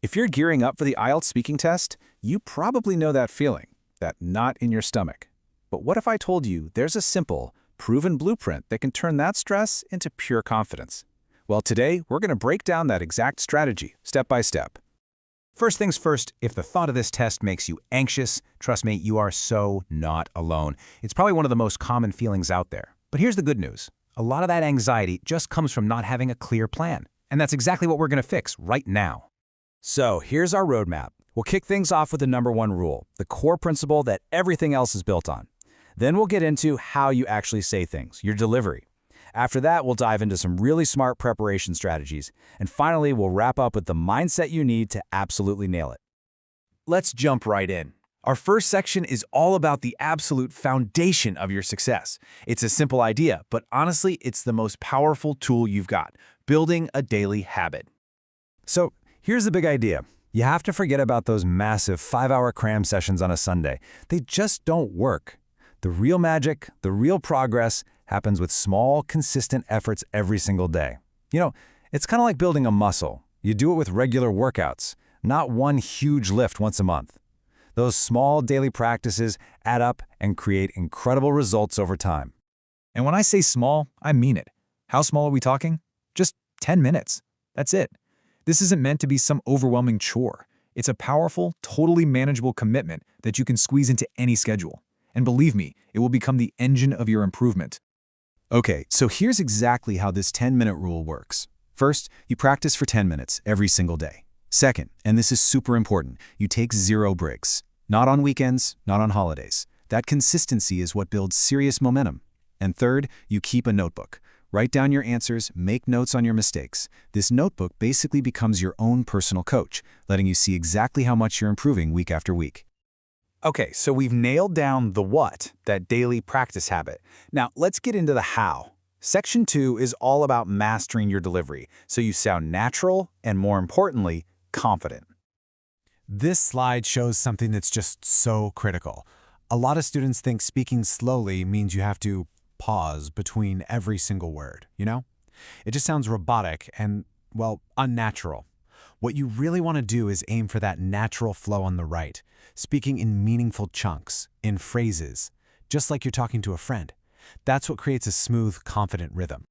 If you're gearing up for the IELTS speaking test, you probably know that feeling, that knot in your stomach. But what if I told you there's a simple, proven blueprint that can turn that stress into pure confidence? Well, today, we're going to break down that exact strategy, step by step. First things first, if the thought of this test makes you anxious, trust me, you are so not alone. It's probably one of the most common feelings out there. But here's the good news. A lot of that anxiety just comes from not having a clear plan. And that's exactly what we're going to fix right now. So here's our roadmap. We'll kick things off with the number one rule, the core principle that everything else is built on. Then we'll get into how you actually say things, your delivery. After that, we'll dive into some really smart preparation strategies. And finally, we'll wrap up with the mindset you need to absolutely nail it. Let's jump right in. Our first section is all about the absolute foundation of your success. It's a simple idea, but honestly, it's the most powerful tool you've got, building a daily habit. So here's the big idea. You have to forget about those massive 5-hour cram sessions on a Sunday. They just don't work. The real magic, the real progress, happens with small, consistent efforts every single day. You know, it's kind of like building a muscle. You do it with regular workouts, not one huge lift once a month. Those small daily practices add up and create incredible results over time. And when I say small, I mean it. How small are we talking? Just 10 minutes. That's it. This isn't meant to be some overwhelming chore. It's a powerful, totally manageable commitment that you can squeeze into any schedule. And believe me, it will become the engine of your improvement. Okay, so here's exactly how this 10-minute rule works. First, you practice for 10 minutes every single day. Second, and this is super important, you take 0 breaks. Not on weekends, not on holidays. That consistency is what builds serious momentum. And third, you keep a notebook. Write down your answers, make notes on your mistakes. This notebook basically becomes your own personal coach, letting you see exactly how much you're improving week after week. Okay, so we've nailed down the what, that daily practice habit. Now, let's get into the how. Section 2 is all about mastering your delivery, so you sound natural and, more importantly, confident. This slide shows something that's just so critical. A lot of students think speaking slowly means you have to pause between every single word, you know? It just sounds robotic and, well, unnatural. What you really want to do is aim for that natural flow on the right, speaking in meaningful chunks, in phrases, just like you're talking to a friend. That's what creates a smooth, confident rhythm.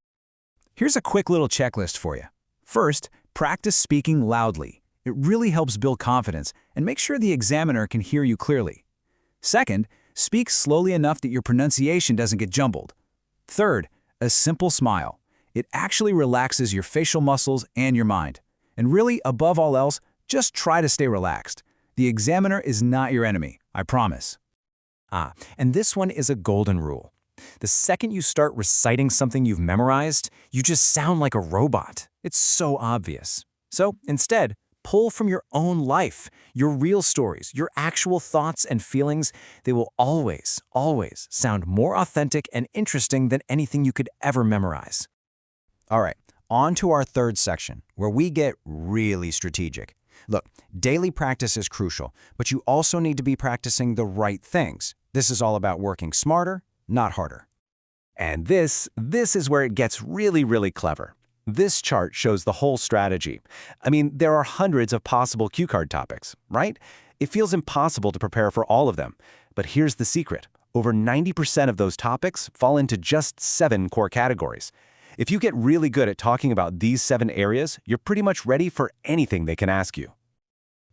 Here's a quick little checklist for you. First, practice speaking loudly. It really helps build confidence and make sure the examiner can hear you clearly. Second, speak slowly enough that your pronunciation doesn't get jumbled. Third, a simple smile. It actually relaxes your facial muscles and your mind. And really, above all else, just try to stay relaxed. The examiner is not your enemy, I promise. And this one is a golden rule. The second you start reciting something you've memorized, you just sound like a robot. It's so obvious. So instead, pull from your own life, your real stories, your actual thoughts and feelings. They will always, always sound more authentic and interesting than anything you could ever memorize. All right, on to our third section, where we get really strategic. Look, daily practice is crucial, but you also need to be practicing the right things. This is all about working smarter, not harder. And this is where it gets really, really clever. This chart shows the whole strategy. I mean, there are hundreds of possible cue card topics, right? It feels impossible to prepare for all of them. But here's the secret. Over 90% of those topics fall into just 7 core categories. If you get really good at talking about these 7 areas, you're pretty much ready for anything they can ask you.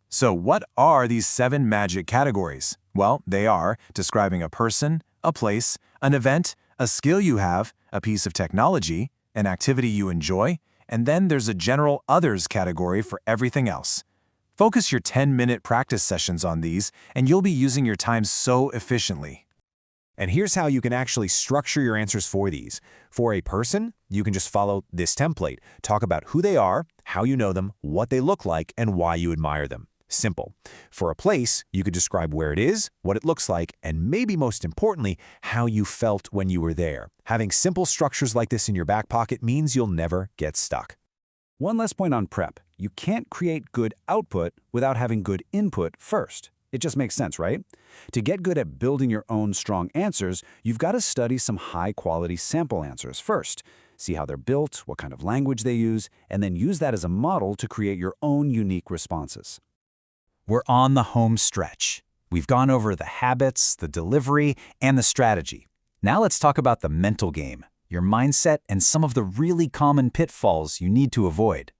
So what are these 7 magic categories? Well, they are describing a person, a place, an event, a skill you have, a piece of technology, an activity you enjoy, and then there's a general others category for everything else. Focus your 10-minute practice sessions on these, and you'll be using your time so efficiently. And here's how you can actually structure your answers for these. For a person, you can just follow this template. Talk about who they are, how you know them, what they look like, and why you admire them. Simple. For a place, you could describe where it is, what it looks like, and maybe most importantly, how you felt when you were there. Having simple structures like this in your back pocket means you'll never get stuck. One last point on prep. You can't create good output without having good input first. It just makes sense, right? To get good at building your own strong answers, you've got to study some high-quality sample answers first. See how they're built, what kind of language they use, and then use that as a model to create your own unique responses. We're on the home stretch. We've gone over the habits, the delivery, and the strategy. Now let's talk about the mental game, your mindset, and some of the really common pitfalls you need to avoid.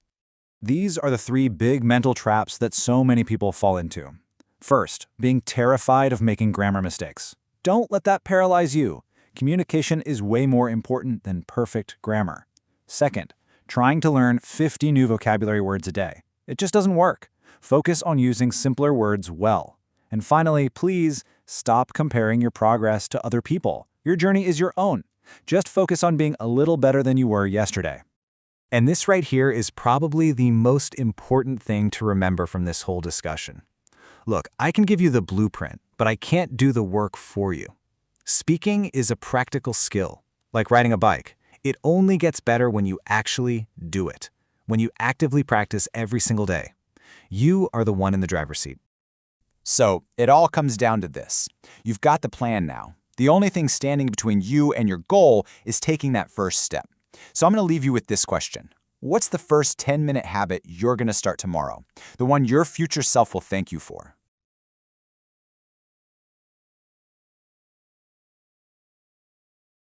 These are the 3 big mental traps that so many people fall into. First, being terrified of making grammar mistakes. Don't let that paralyze you. Communication is way more important than perfect grammar. Second, trying to learn 50 new vocabulary words a day. It just doesn't work. Focus on using simpler words well. And finally, please stop comparing your progress to other people. Your journey is your own. Just focus on being a little better than you were yesterday. And this right here is probably the most important thing to remember from this whole discussion. Look, I can give you the blueprint, but I can't do the work for you. Speaking is a practical skill, like riding a bike. It only gets better when you actually do it, when you actively practice every single day. You are the one in the driver's seat. So, it all comes down to this. You've got the plan now. The only thing standing between you and your goal is taking that first step. So I'm going to leave you with this question. What's the first 10-minute habit you're going to start tomorrow? The one your future self will thank you for?